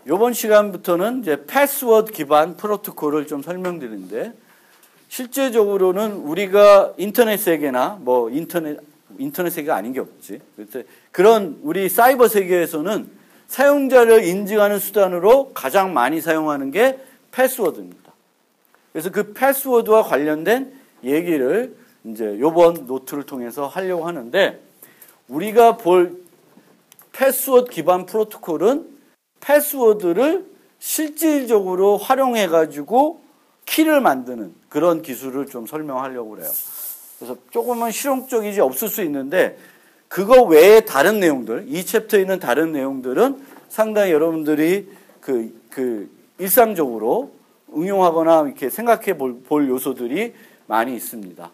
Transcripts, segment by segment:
이번 시간부터는 이제 패스워드 기반 프로토콜을 좀 설명드리는데, 실제적으로는 우리가 인터넷 세계나 뭐 인터넷 세계가 아닌 게 없지. 그런 우리 사이버 세계에서는 사용자를 인증하는 수단으로 가장 많이 사용하는 게 패스워드입니다. 그래서 그 패스워드와 관련된 얘기를 이제 이번 노트를 통해서 하려고 하는데, 우리가 볼 패스워드 기반 프로토콜은 패스워드를 실질적으로 활용해가지고 키를 만드는 그런 기술을 좀 설명하려고 그래요. 그래서 조금은 실용적이지 없을 수 있는데, 그거 외에 다른 내용들, 이 챕터에 있는 다른 내용들은 상당히 여러분들이 일상적으로 응용하거나 이렇게 생각해 볼 요소들이 많이 있습니다.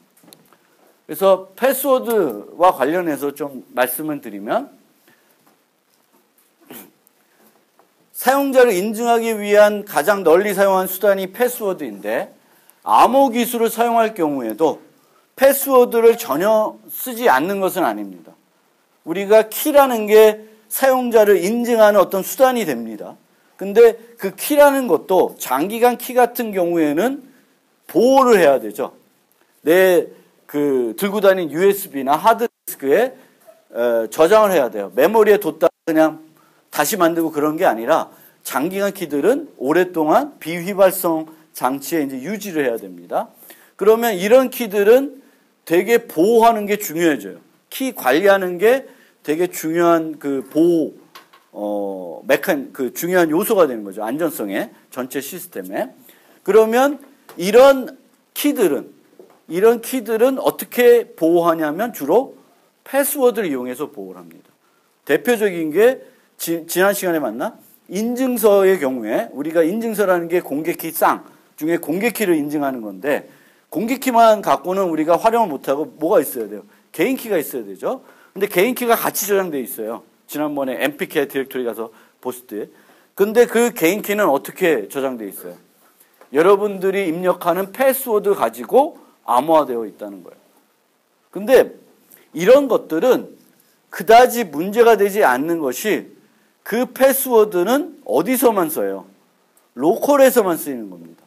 그래서 패스워드와 관련해서 좀 말씀을 드리면, 사용자를 인증하기 위한 가장 널리 사용한 수단이 패스워드인데, 암호 기술을 사용할 경우에도 패스워드를 전혀 쓰지 않는 것은 아닙니다. 우리가 키라는 게 사용자를 인증하는 어떤 수단이 됩니다. 근데 그 키라는 것도 장기간 키 같은 경우에는 보호를 해야 되죠. 내 들고 다니는 USB나 하드디스크에 저장을 해야 돼요. 메모리에 뒀다가 그냥 다시 만들고 그런 게 아니라, 장기간 키들은 오랫동안 비휘발성 장치에 이제 유지를 해야 됩니다. 그러면 이런 키들은 되게 보호하는 게 중요해져요. 키 관리하는 게 되게 중요한 보호, 중요한 요소가 되는 거죠. 안전성의 전체 시스템에. 그러면 이런 키들은 어떻게 보호하냐면 주로 패스워드를 이용해서 보호를 합니다. 대표적인 게 지난 시간에 봤나? 인증서의 경우에 우리가 인증서라는 게 공개키 쌍 중에 공개키를 인증하는 건데, 공개키만 갖고는 우리가 활용을 못하고 뭐가 있어야 돼요? 개인키가 있어야 되죠. 근데 개인키가 같이 저장되어 있어요. 지난번에 mpk 디렉토리 가서 봤을 때. 근데 그 개인키는 어떻게 저장되어 있어요? 여러분들이 입력하는 패스워드 가지고 암호화되어 있다는 거예요. 근데 이런 것들은 그다지 문제가 되지 않는 것이, 그 패스워드는 어디서만 써요? 로컬에서만 쓰이는 겁니다.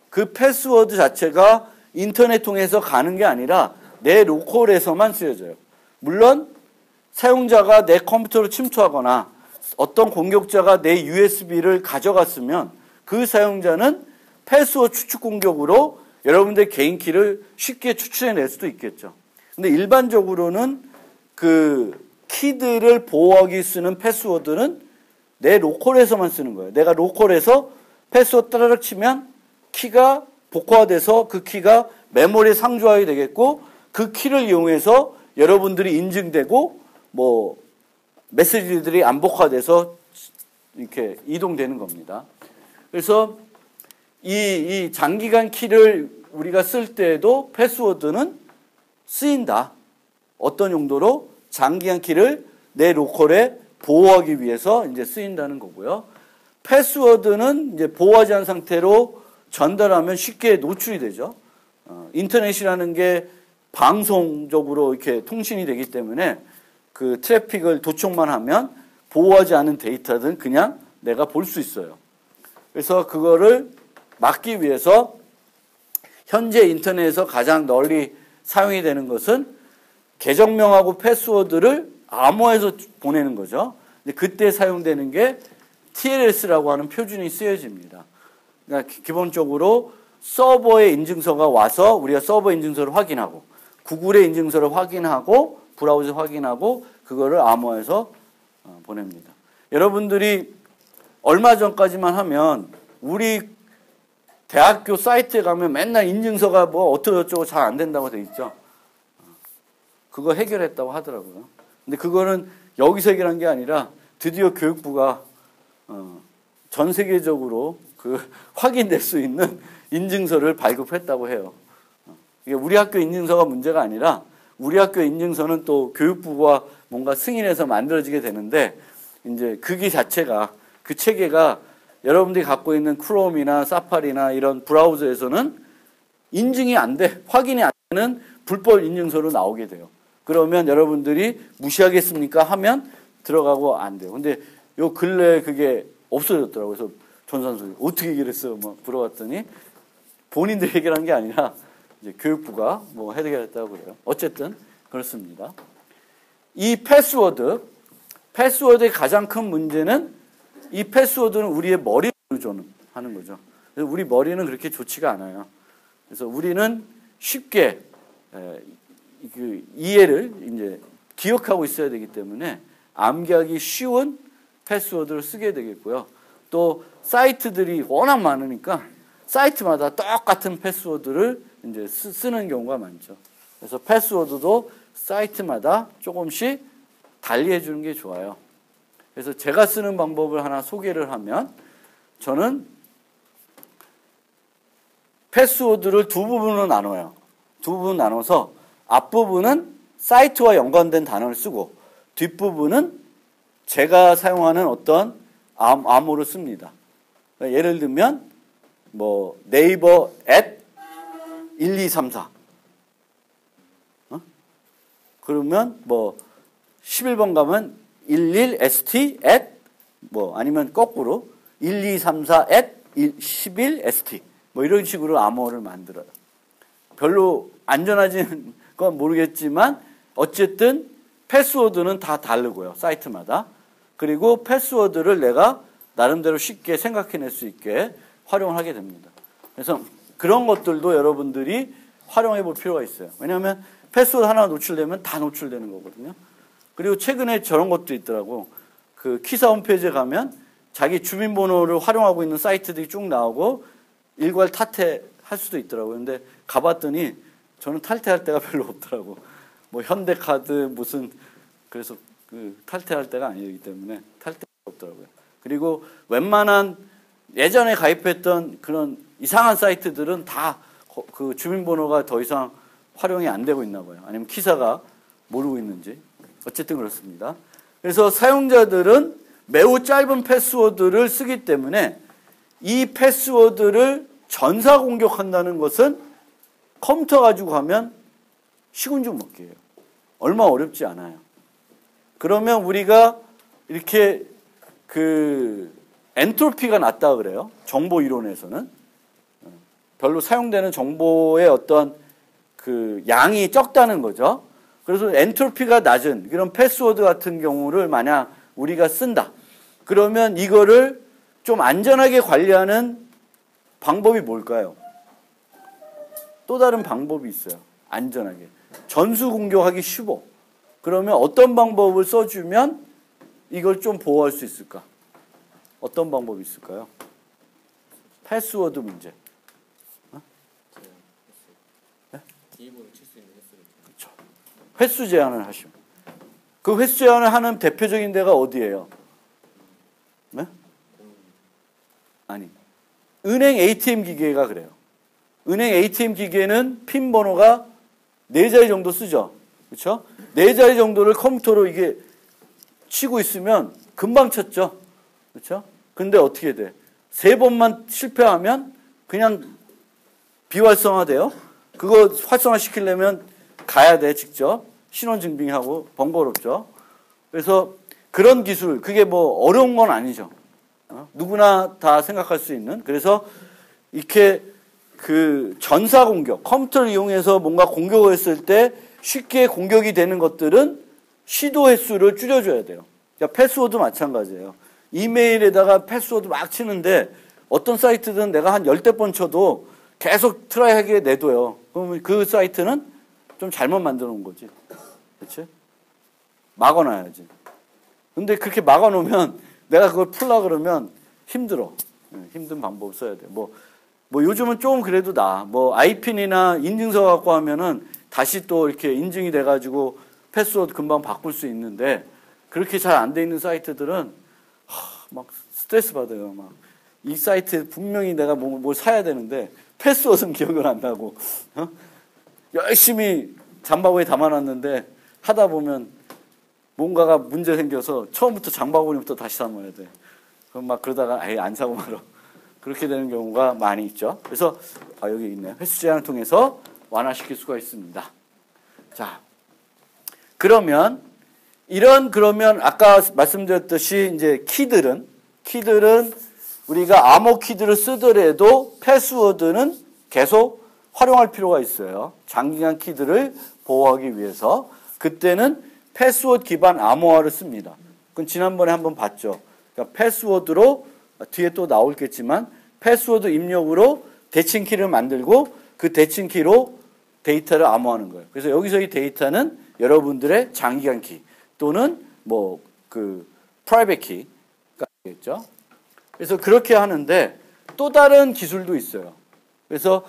그 패스워드 자체가 인터넷 통해서 가는 게 아니라 내 로컬에서만 쓰여져요. 물론 사용자가 내 컴퓨터를 침투하거나 어떤 공격자가 내 USB를 가져갔으면 그 사용자는 패스워드 추측 공격으로 여러분들 개인 키를 쉽게 추출해낼 수도 있겠죠. 근데 일반적으로는 그 키들을 보호하기 쓰는 패스워드는 내 로컬에서만 쓰는 거예요. 내가 로컬에서 패스워드 따라락 치면 키가 복화돼서 그 키가 메모리에 상주하게 되겠고, 그 키를 이용해서 여러분들이 인증되고 뭐 메시지들이 안복화돼서 이렇게 이동되는 겁니다. 그래서 이 장기간 키를 우리가 쓸 때에도 패스워드는 쓰인다. 어떤 용도로? 장기간 키를 내 로컬에 보호하기 위해서 이제 쓰인다는 거고요. 패스워드는 이제 보호하지 않은 상태로 전달하면 쉽게 노출이 되죠. 인터넷이라는 게 방송적으로 이렇게 통신이 되기 때문에 그 트래픽을 도청만 하면 보호하지 않은 데이터든 그냥 내가 볼 수 있어요. 그래서 그거를 막기 위해서 현재 인터넷에서 가장 널리 사용이 되는 것은 계정명하고 패스워드를 암호해서 보내는 거죠. 근데 그때 사용되는 게 TLS라고 하는 표준이 쓰여집니다. 그러니까 기본적으로 서버의 인증서가 와서 우리가 서버 인증서를 확인하고, 구글의 인증서를 확인하고, 브라우저 확인하고, 그거를 암호해서 보냅니다. 여러분들이 얼마 전까지만 하면 우리 대학교 사이트에 가면 맨날 인증서가 뭐 어쩌고저쩌고 잘 안 된다고 돼 있죠. 그거 해결했다고 하더라고요. 근데 그거는 여기서 해결한 게 아니라 드디어 교육부가 전 세계적으로 확인될 수 있는 인증서를 발급했다고 해요. 이게 우리 학교 인증서가 문제가 아니라, 우리 학교 인증서는 또 교육부가 뭔가 승인해서 만들어지게 되는데, 이제 그 체계가 여러분들이 갖고 있는 크롬이나 사파리나 이런 브라우저에서는 인증이 안 돼, 확인이 안 되는 불법 인증서로 나오게 돼요. 그러면 여러분들이 무시하겠습니까? 하면 들어가고 안 돼요. 근데 요 근래 그게 없어졌더라고요. 그래서 전산소리 어떻게 얘기했어요? 막 물어봤더니 본인들이 해결한 게 아니라 이제 교육부가 뭐 해결했다고 그래요. 어쨌든 그렇습니다. 이 패스워드의 가장 큰 문제는 이 패스워드는 우리의 머리를 의존하는 거죠. 그래서 우리 머리는 그렇게 좋지가 않아요. 그래서 우리는 쉽게 그 이해를 이제 기억하고 있어야 되기 때문에 암기하기 쉬운 패스워드를 쓰게 되겠고요. 또 사이트들이 워낙 많으니까 사이트마다 똑같은 패스워드를 이제 쓰는 경우가 많죠. 그래서 패스워드도 사이트마다 조금씩 달리 해주는 게 좋아요. 그래서 제가 쓰는 방법을 하나 소개를 하면 저는 패스워드를 두 부분으로 나눠요. 두 부분 나눠서 앞부분은 사이트와 연관된 단어를 쓰고 뒷부분은 제가 사용하는 어떤 암호를 씁니다. 그러니까 예를 들면 뭐 네이버 @1234 그러면 뭐 11번 가면 11st 뭐 아니면 거꾸로 1234 11st 뭐 이런 식으로 암호를 만들어요. 별로 안전하진 건 모르겠지만 어쨌든 패스워드는 다 다르고요. 사이트마다. 그리고 패스워드를 내가 나름대로 쉽게 생각해낼 수 있게 활용을 하게 됩니다. 그래서 그런 것들도 여러분들이 활용해 볼 필요가 있어요. 왜냐하면 패스워드 하나 노출되면 다 노출되는 거거든요. 그리고 최근에 저런 것도 있더라고. 그 키사 홈페이지에 가면 자기 주민번호를 활용하고 있는 사이트들이 쭉 나오고 일괄 탈퇴할 수도 있더라고요. 근데 가봤더니 저는 탈퇴할 데가 별로 없더라고. 뭐 현대카드 무슨 그래서 그 탈퇴할 때가 아니기 때문에 탈퇴가 없더라고요. 그리고 웬만한 예전에 가입했던 그런 이상한 사이트들은 다 그 주민번호가 더 이상 활용이 안 되고 있나 봐요. 아니면 키사가 모르고 있는지. 어쨌든 그렇습니다. 그래서 사용자들은 매우 짧은 패스워드를 쓰기 때문에 이 패스워드를 전사 공격한다는 것은 컴퓨터 가지고 하면 식은죽 먹기예요. 얼마 어렵지 않아요. 그러면 우리가 이렇게 그 엔트로피가 낮다 그래요. 정보 이론에서는. 별로 사용되는 정보의 어떤 그 양이 적다는 거죠. 그래서 엔트로피가 낮은 그런 패스워드 같은 경우를 만약 우리가 쓴다. 그러면 이거를 좀 안전하게 관리하는 방법이 뭘까요? 또 다른 방법이 있어요. 안전하게. 전수 공격하기 쉽고. 그러면 어떤 방법을 써주면 이걸 좀 보호할 수 있을까? 어떤 방법이 있을까요? 패스워드 문제. 그렇죠. 횟수 제한을 하시면. 그 횟수 제한을 하는 대표적인 데가 어디예요? 네? 아니. 은행 ATM 기계가 그래요. 은행 ATM 기계는 핀 번호가 4자리 정도 쓰죠. 그렇죠? 4자리 정도를 컴퓨터로 이게 치고 있으면 금방 쳤죠. 그렇죠? 근데 어떻게 돼? 3번만 실패하면 그냥 비활성화돼요. 그거 활성화시키려면 가야 돼, 직접. 신원 증빙하고 번거롭죠. 그래서 그런 기술, 그게 뭐 어려운 건 아니죠. 누구나 다 생각할 수 있는. 그래서 이렇게 그 전사 공격, 컴퓨터를 이용해서 뭔가 공격을 했을 때 쉽게 공격이 되는 것들은 시도 횟수를 줄여줘야 돼요. 그러니까 패스워드 마찬가지예요. 이메일에다가 패스워드 막 치는데 어떤 사이트든 내가 한 10대 번 쳐도 계속 트라이하게 내둬요. 그러면 그 사이트는 좀 잘못 만들어 놓은 거지. 그렇지? 막아놔야지. 근데 그렇게 막아놓으면 내가 그걸 풀라 그러면 힘들어. 힘든 방법 써야 돼. 뭐 요즘은 조금 그래도 나아. 뭐 아이핀이나 인증서 갖고 하면은 다시 또 이렇게 인증이 돼가지고 패스워드 금방 바꿀 수 있는데 그렇게 잘 안 돼 있는 사이트들은 막 스트레스 받아요. 막 이 사이트 분명히 내가 뭘 사야 되는데 패스워드는 기억을 안 나고 열심히 장바구니에 담아놨는데 하다 보면 뭔가가 문제 생겨서 처음부터 장바구니부터 다시 담아야 돼. 그럼 막 그러다가 아예 안 사고 말어. 그렇게 되는 경우가 많이 있죠. 그래서 여기 있네요. 횟수 제한을 통해서 완화시킬 수가 있습니다. 자, 그러면 아까 말씀드렸듯이 이제 키들은 키들은 우리가 암호 키들을 쓰더라도 패스워드는 계속 활용할 필요가 있어요. 장기간 키들을 보호하기 위해서. 그때는 패스워드 기반 암호화를 씁니다. 그건 지난번에 한번 봤죠. 그러니까 패스워드로 뒤에 또 나올겠지만 패스워드 입력으로 대칭키를 만들고 그 대칭키로 데이터를 암호하는 거예요. 그래서 여기서 이 데이터는 여러분들의 장기간 키 또는 뭐 그 프라이빗 키가 되겠죠. 그래서 그렇게 하는데 또 다른 기술도 있어요. 그래서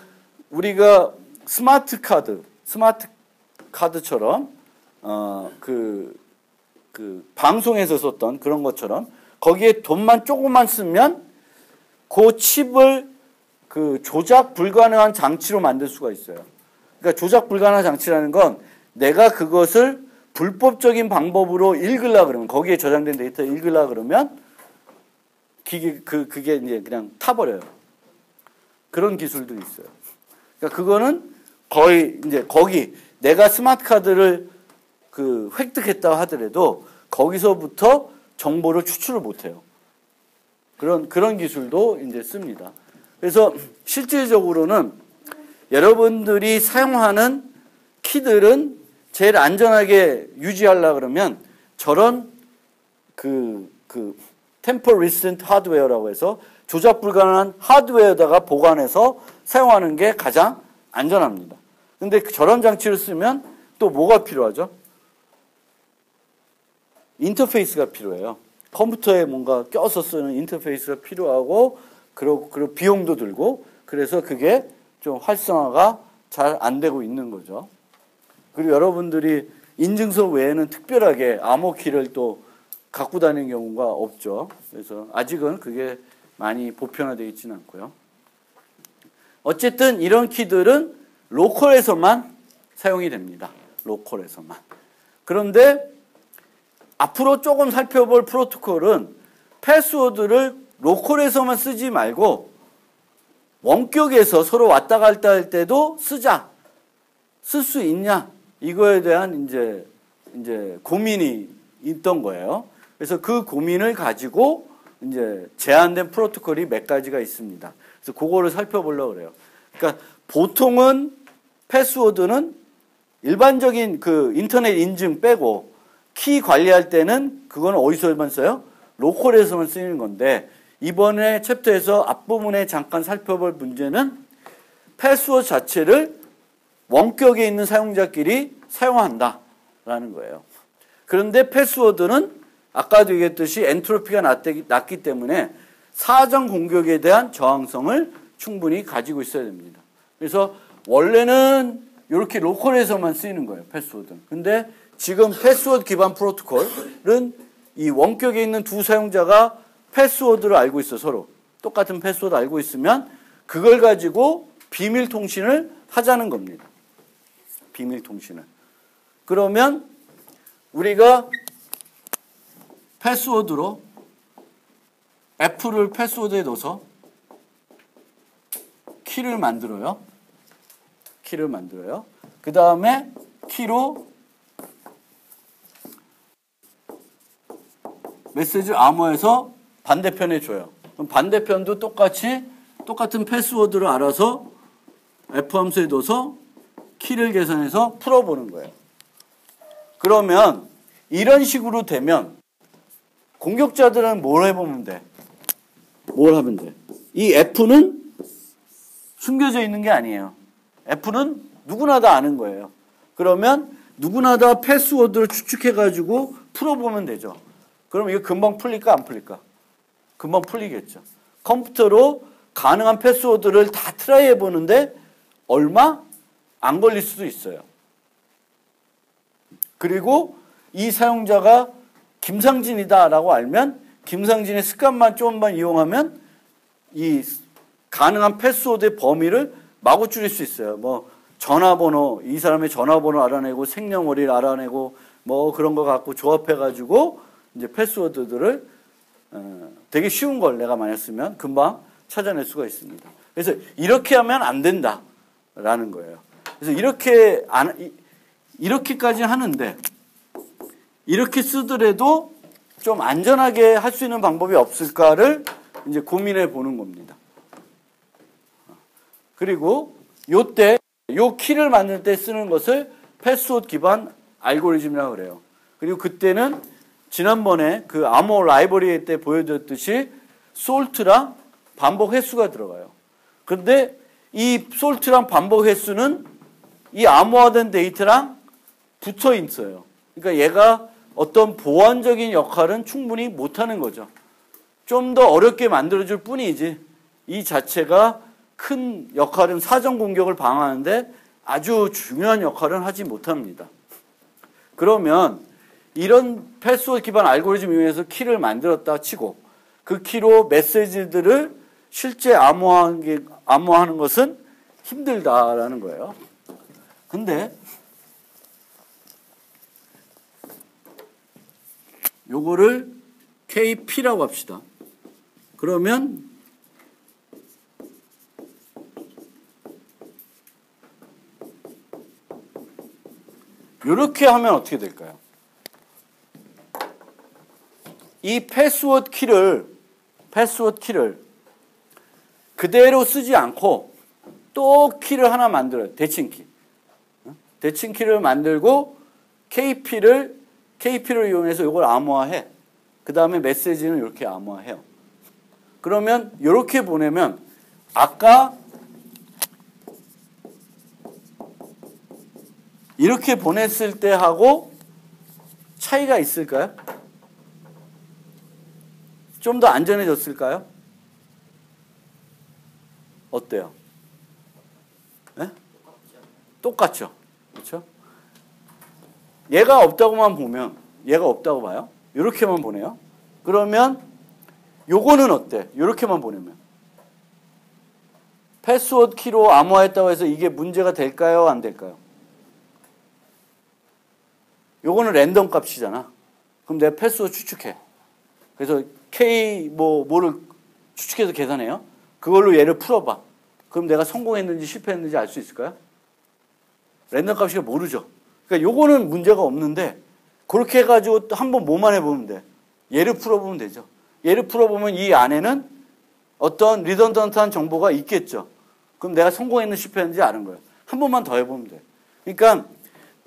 우리가 스마트 카드처럼 그 방송에서 썼던 그런 것처럼 거기에 돈만 조금만 쓰면 그 칩을 그 조작 불가능한 장치로 만들 수가 있어요. 그러니까 조작 불가능한 장치라는 건 내가 그것을 불법적인 방법으로 읽으려 그러면 거기에 저장된 데이터 읽으려 그러면 그게 이제 그냥 타버려요. 그런 기술도 있어요. 그러니까 그거는 거의 이제 거기 내가 스마트 카드를 그 획득했다 하더라도 거기서부터 정보를 추출을 못해요. 그런 기술도 이제 씁니다. 그래서 실질적으로는 여러분들이 사용하는 키들은 제일 안전하게 유지하려고 그러면 저런 템퍼 리센트 하드웨어라고 해서 조작 불가능한 하드웨어에다가 보관해서 사용하는 게 가장 안전합니다. 근데 저런 장치를 쓰면 또 뭐가 필요하죠? 인터페이스가 필요해요. 컴퓨터에 뭔가 껴서 쓰는 인터페이스가 필요하고 그리고 비용도 들고 그래서 그게 좀 활성화가 잘 안 되고 있는 거죠. 그리고 여러분들이 인증서 외에는 특별하게 암호키를 또 갖고 다니는 경우가 없죠. 그래서 아직은 그게 많이 보편화되어 있지는 않고요. 어쨌든 이런 키들은 로컬에서만 사용이 됩니다. 로컬에서만. 그런데 앞으로 조금 살펴볼 프로토콜은 패스워드를 로컬에서만 쓰지 말고 원격에서 서로 왔다 갔다 할 때도 쓰자. 쓸 수 있냐? 이거에 대한 이제 고민이 있던 거예요. 그래서 그 고민을 가지고 이제 제안된 프로토콜이 몇 가지가 있습니다. 그래서 그거를 살펴보려고 그래요. 그러니까 보통은 패스워드는 일반적인 그 인터넷 인증 빼고 키 관리할 때는 그거는 어디서만 써요? 로컬에서만 쓰이는 건데 이번에 챕터에서 앞부분에 잠깐 살펴볼 문제는 패스워드 자체를 원격에 있는 사용자끼리 사용한다라는 거예요. 그런데 패스워드는 아까도 얘기했듯이 엔트로피가 낮기 때문에 사전 공격에 대한 저항성을 충분히 가지고 있어야 됩니다. 그래서 원래는 이렇게 로컬에서만 쓰이는 거예요. 패스워드는. 근데 지금 패스워드 기반 프로토콜은 이 원격에 있는 두 사용자가 패스워드를 알고 있어 서로. 똑같은 패스워드 알고 있으면 그걸 가지고 비밀 통신을 하자는 겁니다. 비밀 통신을. 그러면 우리가 패스워드로 F를 패스워드에 넣어서 키를 만들어요. 그 다음에 키로 메시지를 암호해서 반대편에 줘요. 그럼 반대편도 똑같은 패스워드를 알아서 F 함수에 넣어서 키를 계산해서 풀어보는 거예요. 그러면 이런 식으로 되면 공격자들은 뭘 해보면 돼? 뭘 하면 돼? 이 F는 숨겨져 있는 게 아니에요. F는 누구나 다 아는 거예요. 그러면 누구나 다 패스워드를 추측해가지고 풀어보면 되죠. 그럼 이거 금방 풀릴까 안 풀릴까? 금방 풀리겠죠. 컴퓨터로 가능한 패스워드를 다 트라이 해보는데 얼마? 안 걸릴 수도 있어요. 그리고 이 사용자가 김상진이다라고 알면 김상진의 습관만 조금만 이용하면 이 가능한 패스워드의 범위를 마구 줄일 수 있어요. 뭐 전화번호, 이 사람의 전화번호 알아내고 생년월일 알아내고 뭐 그런 거 갖고 조합해가지고 이제 패스워드들을 되게 쉬운 걸 내가 만약 쓰면 금방 찾아낼 수가 있습니다. 그래서 이렇게 하면 안 된다라는 거예요. 그래서 이렇게까지 하는데 이렇게 쓰더라도 좀 안전하게 할 수 있는 방법이 없을까를 이제 고민해 보는 겁니다. 그리고 요때 요 키를 만들 때 쓰는 것을 패스워드 기반 알고리즘이라고 그래요. 그리고 그때는 지난번에 그 암호 라이브러리 때 보여드렸듯이 솔트랑 반복 횟수가 들어가요. 그런데 이 솔트랑 반복 횟수는 이 암호화된 데이터랑 붙어 있어요. 그러니까 얘가 어떤 보완적인 역할은 충분히 못하는 거죠. 좀 더 어렵게 만들어줄 뿐이지 이 자체가 큰 역할은 사전 공격을 방어하는데 아주 중요한 역할은 하지 못합니다. 그러면 이런 패스워드 기반 알고리즘 이용해서 키를 만들었다 치고 그 키로 메시지들을 실제 암호화하는 것은 힘들다라는 거예요. 근데 요거를 KP라고 합시다. 그러면 이렇게 하면 어떻게 될까요? 이 패스워드 키를 그대로 쓰지 않고 또 키를 하나 만들어요. 대칭키. 대칭키를 만들고 KP를 이용해서 이걸 암호화해. 그 다음에 메시지는 이렇게 암호화해요. 그러면 이렇게 보내면 아까 이렇게 보냈을 때 하고 차이가 있을까요? 좀 더 안전해졌을까요? 어때요? 네? 똑같죠. 그렇죠? 얘가 없다고만 보면 얘가 없다고 봐요. 이렇게만 보내요. 그러면 요거는 어때? 이렇게만 보내면 패스워드 키로 암호화했다고 해서 이게 문제가 될까요? 안 될까요? 요거는 랜덤 값이잖아. 그럼 내가 패스워드 추측해. 그래서 K 뭐를 추측해서 계산해요. 그걸로 얘를 풀어봐. 그럼 내가 성공했는지 실패했는지 알 수 있을까요? 랜덤 값이 모르죠. 그러니까 요거는 문제가 없는데 그렇게 해가지고 한번 뭐만 해보면 돼. 얘를 풀어보면 되죠. 얘를 풀어보면 이 안에는 어떤 리던던트한 정보가 있겠죠. 그럼 내가 성공했는지 실패했는지 아는 거예요. 한 번만 더 해보면 돼. 그러니까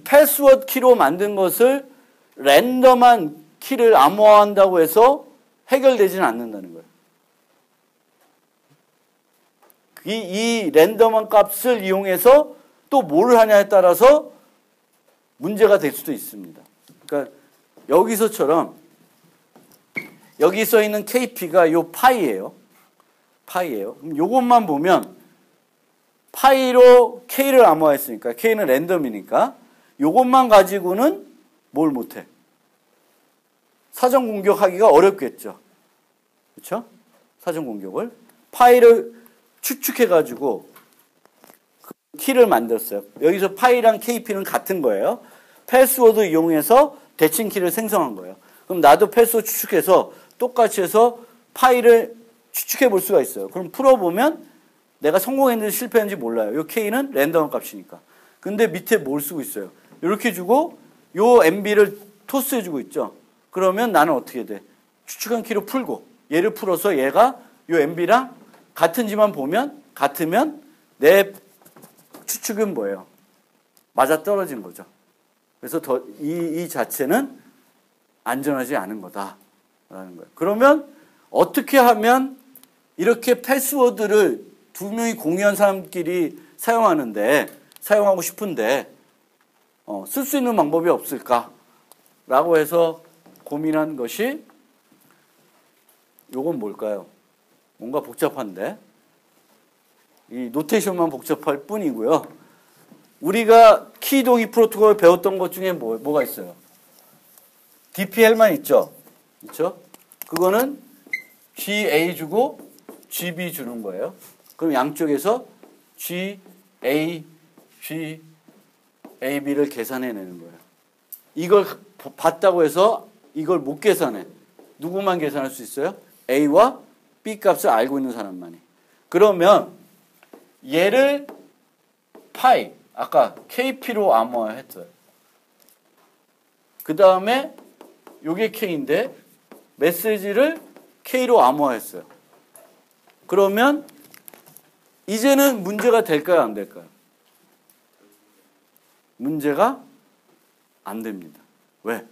패스워드 키로 만든 것을 랜덤한 키를 암호화한다고 해서 해결되지는 않는다는 거예요. 이 랜덤한 값을 이용해서 또 뭘 하냐에 따라서 문제가 될 수도 있습니다. 그러니까 여기서처럼 여기 써 있는 KP가 요 파이예요. 그럼 요것만 보면 파이로 K를 암호화했으니까 K는 랜덤이니까 요것만 가지고는 뭘 못해? 사전 공격하기가 어렵겠죠. 그렇죠? 사전 공격을 파이를 추측해가지고 그 키를 만들었어요. 여기서 파이랑 KP는 같은 거예요. 패스워드 이용해서 대칭 키를 생성한 거예요. 그럼 나도 패스워드 추측해서 똑같이 해서 파이를 추측해 볼 수가 있어요. 그럼 풀어보면 내가 성공했는지 실패했는지 몰라요. 이 K는 랜덤 값이니까. 근데 밑에 뭘 쓰고 있어요? 이렇게 주고 요 MB를 토스해주고 있죠. 그러면 나는 어떻게 돼? 추측한 키로 풀고 얘를 풀어서 얘가 요 MB랑 같은지만 보면 같으면 내 추측은 뭐예요? 맞아떨어진 거죠. 그래서 이 자체는 안전하지 않은 거다라는 거예요. 그러면 어떻게 하면 이렇게 패스워드를 두 명이 공유한 사람끼리 사용하고 싶은데 쓸 수 있는 방법이 없을까라고 해서 고민한 것이 요건 뭘까요? 뭔가 복잡한데 이 노테이션만 복잡할 뿐이고요. 우리가 키 동의 프로토콜 배웠던 것 중에 뭐가 있어요? DPL만 있죠? 그렇죠? 그거는 GA 주고 GB 주는 거예요. 그럼 양쪽에서 GA, GAB를 계산해내는 거예요. 이걸 봤다고 해서 이걸 못 계산해. 누구만 계산할 수 있어요? A와 B 값을 알고 있는 사람만이. 그러면 얘를 파이, 아까 KP로 암호화했어요. 그 다음에 요게 K인데 메시지를 K로 암호화했어요. 그러면 이제는 문제가 될까요? 안 될까요? 문제가 안 됩니다. 왜?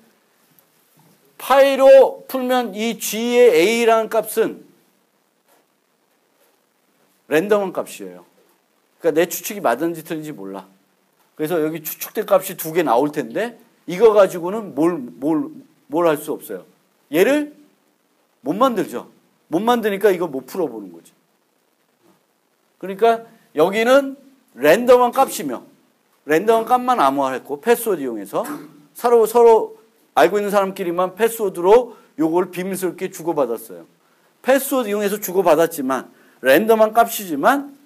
파이로 풀면 이 G의 A라는 값은 랜덤한 값이에요. 그러니까 내 추측이 맞은지 틀린지 몰라. 그래서 여기 추측된 값이 2개 나올 텐데 이거 가지고는 뭘 할 수 없어요. 얘를 못 만들죠. 못 만드니까 이거 못 풀어보는 거지. 그러니까 여기는 랜덤한 값이며 랜덤한 값만 암호화했고 패스워드 이용해서 서로 알고 있는 사람끼리만 패스워드로 요걸 비밀스럽게 주고받았어요. 패스워드 이용해서 주고받았지만 랜덤한 값이지만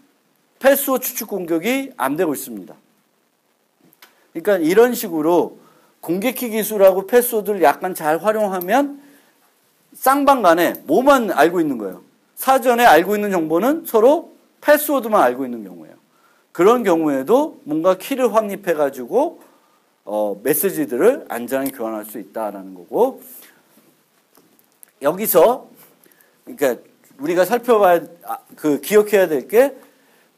패스워드 추측 공격이 안 되고 있습니다. 그러니까 이런 식으로 공개키 기술하고 패스워드를 약간 잘 활용하면 쌍방간에 뭐만 알고 있는 거예요. 사전에 알고 있는 정보는 서로 패스워드만 알고 있는 경우예요. 그런 경우에도 뭔가 키를 확립해가지고 메시지들을 안전하게 교환할 수 있다라는 거고, 여기서 그러니까 우리가 살펴봐야 기억해야 될 게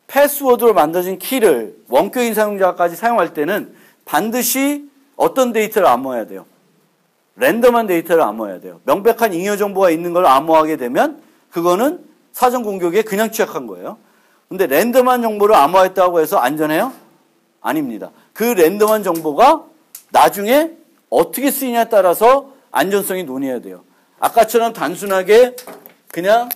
패스워드로 만들어진 키를 원격인 사용자까지 사용할 때는 반드시 어떤 데이터를 암호해야 돼요? 랜덤한 데이터를 암호해야 돼요. 명백한 잉여 정보가 있는 걸 암호하게 되면 그거는 사전 공격에 그냥 취약한 거예요. 근데 랜덤한 정보를 암호했다고 해서 안전해요? 아닙니다. 그 랜덤한 정보가 나중에 어떻게 쓰이냐에 따라서 안전성이 논의해야 돼요. 아까처럼 단순하게 그냥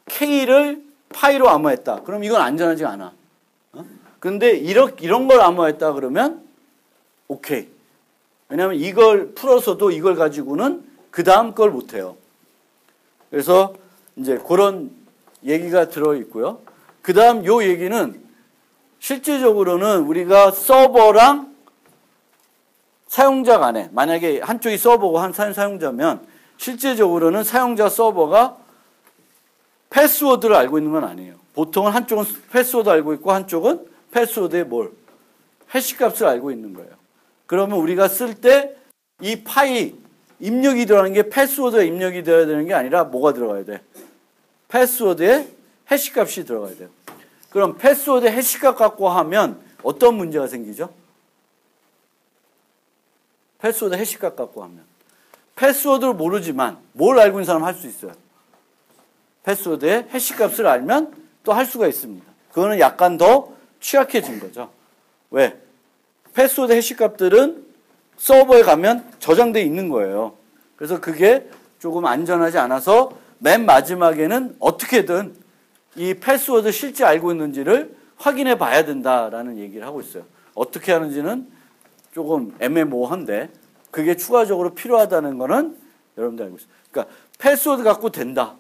K를 파이로 암호했다. 그럼 이건 안전하지 않아. 그런데 이런 걸 암호했다 그러면 오케이. 왜냐하면 이걸 풀어서도 이걸 가지고는 그 다음 걸 못해요. 그래서 이제 그런 얘기가 들어있고요. 그 다음 요 얘기는 실제적으로는 우리가 서버랑 사용자 간에 만약에 한쪽이 서버고 한 사용자면 실제적으로는 사용자 서버가 패스워드를 알고 있는 건 아니에요. 보통은 한쪽은 패스워드 알고 있고 한쪽은 패스워드의 해시 값을 알고 있는 거예요. 그러면 우리가 쓸 때 이 파이 입력이 들어가는 게 패스워드가 입력이 되어야 되는 게 아니라 뭐가 들어가야 돼? 패스워드에 해시 값이 들어가야 돼요. 그럼 패스워드 해시 값 갖고 하면 어떤 문제가 생기죠? 패스워드 해시 값 갖고 하면 패스워드를 모르지만 뭘 알고 있는 사람 할 수 있어요. 패스워드의 해시 값을 알면 또 할 수가 있습니다. 그거는 약간 더 취약해진 거죠. 왜? 패스워드 해시 값들은 서버에 가면 저장되어 있는 거예요. 그래서 그게 조금 안전하지 않아서 맨 마지막에는 어떻게든 이 패스워드 실제 알고 있는지를 확인해 봐야 된다라는 얘기를 하고 있어요. 어떻게 하는지는 조금 애매모호한데 그게 추가적으로 필요하다는 거는 여러분들 알고 있어요. 그러니까 패스워드 갖고 된다.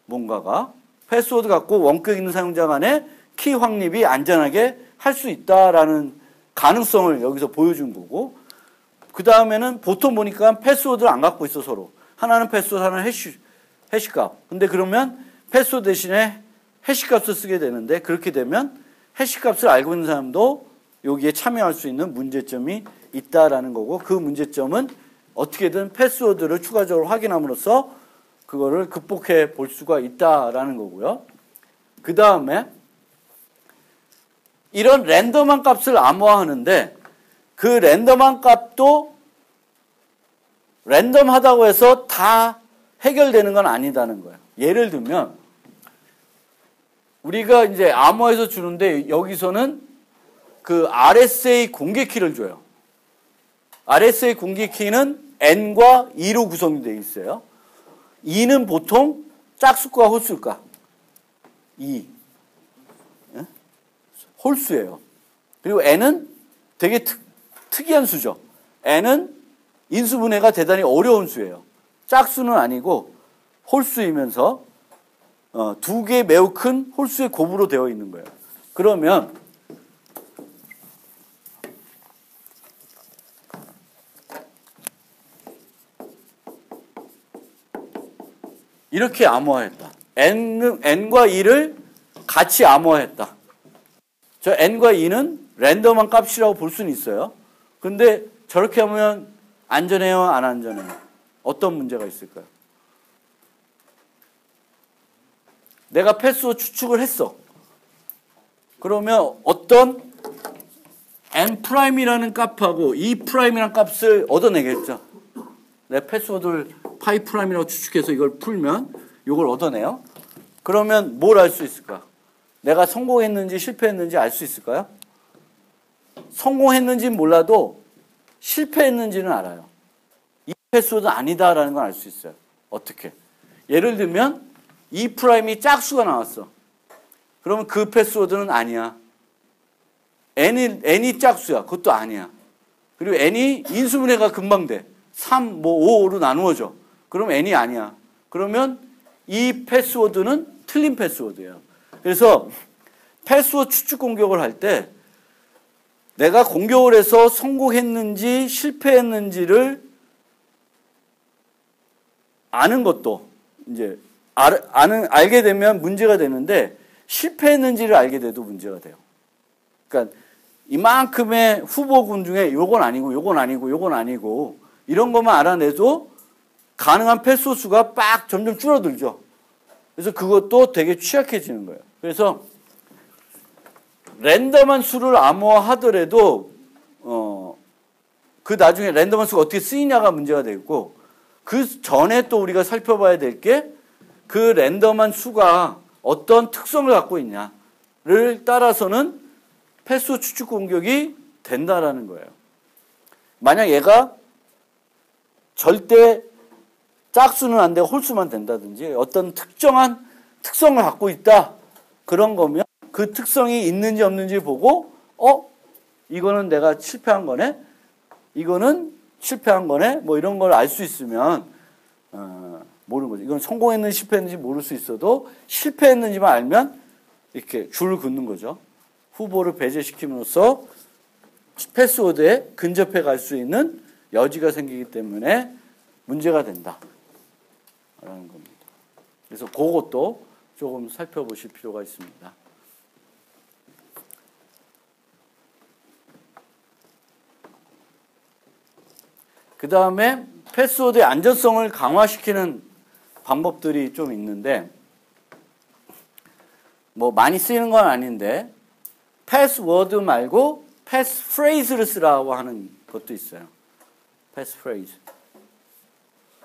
뭔가가 패스워드 갖고 원격 있는 사용자 간에 키 확립이 안전하게 할 수 있다라는 가능성을 여기서 보여준 거고, 그 다음에는 보통 보니까 패스워드를 안 갖고 있어 서로. 하나는 패스워드, 하나는 해시 값. 근데 그러면 패스워드 대신에 해시 값을 쓰게 되는데 그렇게 되면 해시 값을 알고 있는 사람도 여기에 참여할 수 있는 문제점이 있다라는 거고, 그 문제점은 어떻게든 패스워드를 추가적으로 확인함으로써 그거를 극복해 볼 수가 있다라는 거고요. 그 다음에 이런 랜덤한 값을 암호화하는데 그 랜덤한 값도 랜덤하다고 해서 다 해결되는 건 아니다는 거예요. 예를 들면 우리가 이제 암호화해서 주는데 여기서는 그 RSA 공개키를 줘요. RSA 공개키는 N과 2로 구성이 되어 있어요. 2는 보통 짝수과 홀수일까? 2. 홀수예요. 그리고 N은 되게 특이한 수죠. N은 인수분해가 대단히 어려운 수예요. 짝수는 아니고 홀수이면서 두 개 매우 큰 홀수의 곱으로 되어 있는 거예요. 그러면 이렇게 암호화했다. N과 2를 같이 암호화했다. 저 N과 2는 랜덤한 값이라고 볼 수는 있어요. 근데 저렇게 하면 안전해요? 안 안전해요? 어떤 문제가 있을까요? 내가 패스워드 추측을 했어. 그러면 어떤 n''이라는 값하고 e''이라는 값을 얻어내겠죠. 내 패스워드를 파이''이라고 추측해서 이걸 풀면 이걸 얻어내요. 그러면 뭘 알 수 있을까? 내가 성공했는지 실패했는지 알 수 있을까요? 성공했는지는 몰라도 실패했는지는 알아요. 이 패스워드는 아니다라는 걸 알 수 있어요. 어떻게? 예를 들면 e''이 짝수가 나왔어. 그러면 그 패스워드는 아니야. n이 짝수야. 그것도 아니야. 그리고 n이 인수분해가 금방 돼. 3, 5로 나누어져. 그럼 n이 아니야. 그러면 이 패스워드는 틀린 패스워드예요. 그래서 패스워드 추측 공격을 할 때 내가 공격을 해서 성공했는지 실패했는지를 아는 것도 이제 알게 되면 문제가 되는데 실패했는지를 알게 돼도 문제가 돼요. 그러니까 이만큼의 후보군 중에 요건 아니고 요건 아니고 요건 아니고 이런 것만 알아내도 가능한 패스워드 수가 빡 점점 줄어들죠. 그래서 그것도 되게 취약해지는 거예요. 그래서 랜덤한 수를 암호화하더라도 그 나중에 랜덤한 수가 어떻게 쓰이냐가 문제가 되고 그 전에 또 우리가 살펴봐야 될 게 그 랜덤한 수가 어떤 특성을 갖고 있냐를 따라서는 패스워드 추측 공격이 된다라는 거예요. 만약 얘가 절대 짝수는 안 되고 홀수만 된다든지 어떤 특정한 특성을 갖고 있다. 그런 거면 그 특성이 있는지 없는지 보고 이거는 내가 실패한 거네. 이거는 실패한 거네. 뭐 이런 걸 알 수 있으면 모르는 거죠. 이건 성공했는지 실패했는지 모를 수 있어도 실패했는지만 알면 이렇게 줄을 긋는 거죠. 후보를 배제시킴으로써 패스워드에 근접해 갈 수 있는 여지가 생기기 때문에 문제가 된다. 라는 겁니다. 그래서 그것도 조금 살펴보실 필요가 있습니다. 그 다음에 패스워드의 안전성을 강화시키는 방법들이 좀 있는데 뭐 많이 쓰이는 건 아닌데 패스워드 말고 패스프레이즈를 쓰라고 하는 것도 있어요. 패스프레이즈.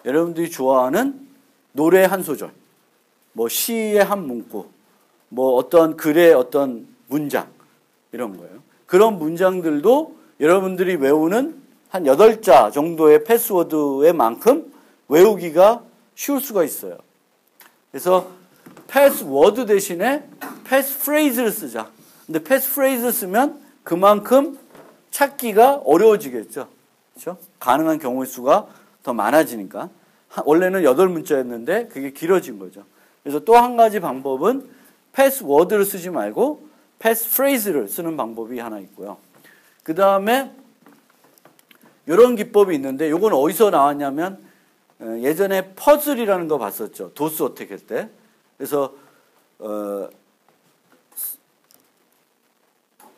여러분들이 좋아하는 노래 한 소절, 뭐 시의 한 문구, 뭐 어떤 글의 어떤 문장 이런 거예요. 그런 문장들도 여러분들이 외우는 한 8자 정도의 패스워드의 만큼 외우기가 쉬울 수가 있어요. 그래서 패스워드 대신에 패스프레이즈를 쓰자. 근데 패스프레이즈를 쓰면 그만큼 찾기가 어려워지겠죠. 그렇죠? 가능한 경우의 수가 더 많아지니까. 원래는 8문자였는데 그게 길어진 거죠. 그래서 또 한 가지 방법은 패스워드를 쓰지 말고 패스프레이즈를 쓰는 방법이 하나 있고요. 그 다음에 이런 기법이 있는데 이건 어디서 나왔냐면 예전에 퍼즐이라는 거 봤었죠. 도스 어택 할 때. 그래서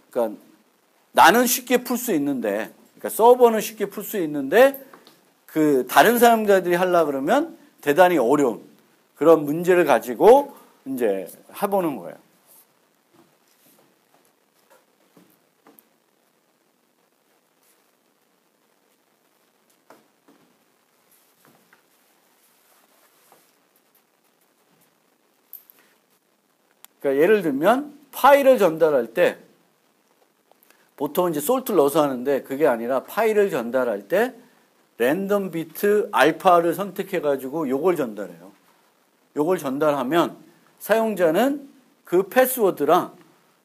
그러니까 나는 쉽게 풀 수 있는데, 그러니까 서버는 쉽게 풀 수 있는데 그 다른 사람들이 하려 그러면 대단히 어려운 그런 문제를 가지고 이제 해보는 거예요. 그러니까 예를 들면 파일을 전달할 때 보통 이제 솔트를 넣어서 하는데 그게 아니라 파일을 전달할 때 랜덤 비트 알파를 선택해 가지고 요걸 전달해요. 요걸 전달하면 사용자는 그 패스워드랑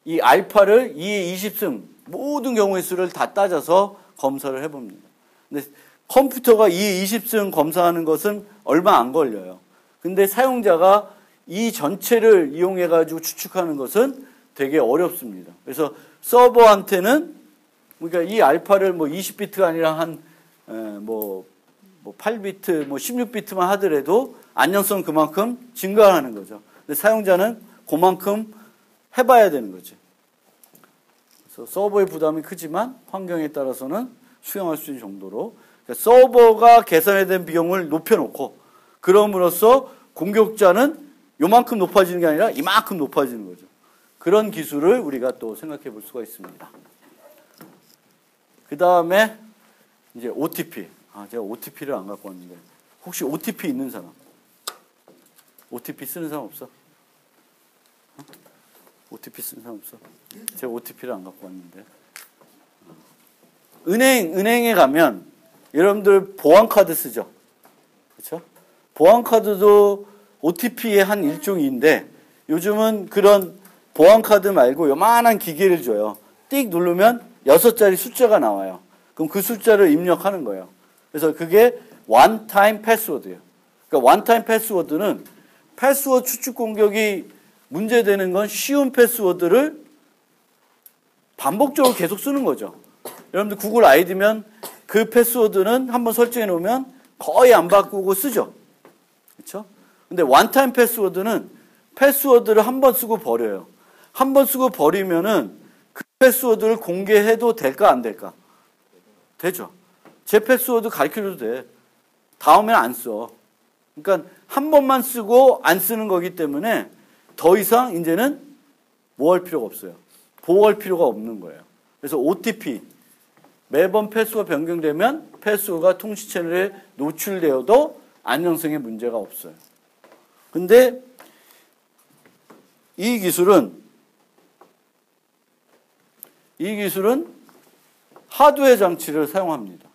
이 알파를 2의 20승 모든 경우의 수를 다 따져서 검사를 해봅니다. 근데 컴퓨터가 2의 20승 검사하는 것은 얼마 안 걸려요. 근데 사용자가 이 전체를 이용해 가지고 추측하는 것은 되게 어렵습니다. 그래서 서버한테는 그러니까 이 알파를 뭐 20비트가 아니라 한 뭐 8비트, 뭐 16비트만 하더라도 안정성 그만큼 증가하는 거죠. 근데 사용자는 그만큼 해봐야 되는 거죠. 그래서 서버의 부담이 크지만 환경에 따라서는 수용할 수 있는 정도로 그러니까 서버가 계산에 대한 비용을 높여놓고 그럼으로써 공격자는 요만큼 높아지는 게 아니라 이만큼 높아지는 거죠. 그런 기술을 우리가 또 생각해 볼 수가 있습니다. 그 다음에 이제 OTP. 제가 OTP를 안 갖고 왔는데 혹시 OTP 있는 사람? OTP 쓰는 사람 없어? OTP 쓰는 사람 없어? 제가 OTP를 안 갖고 왔는데. 은행에 가면 여러분들 보안카드 쓰죠? 그렇죠? 보안카드도 OTP의 한 일종인데 요즘은 그런 보안카드 말고 요만한 기계를 줘요. 띡 누르면 6자리 숫자가 나와요. 그럼 그 숫자를 입력하는 거예요. 그래서 그게 원타임 패스워드예요. 그러니까 원타임 패스워드는 패스워드 추측 공격이 문제되는 건 쉬운 패스워드를 반복적으로 계속 쓰는 거죠. 여러분들 구글 아이디면 그 패스워드는 한번 설정해 놓으면 거의 안 바꾸고 쓰죠. 그렇죠? 근데 원타임 패스워드는 패스워드를 한 번 쓰고 버려요. 한 번 쓰고 버리면은 그 패스워드를 공개해도 될까 안 될까? 되죠. 제 패스워드 가르쳐줘도 돼. 다음엔 안 써. 그러니까 한 번만 쓰고 안 쓰는 거기 때문에 더 이상 이제는 뭐 할 필요가 없어요. 보호할 필요가 없는 거예요. 그래서 OTP 매번 패스워드 변경되면 패스워드가 통신 채널에 노출되어도 안정성에 문제가 없어요. 근데 이 기술은 하드웨어 장치를 사용합니다.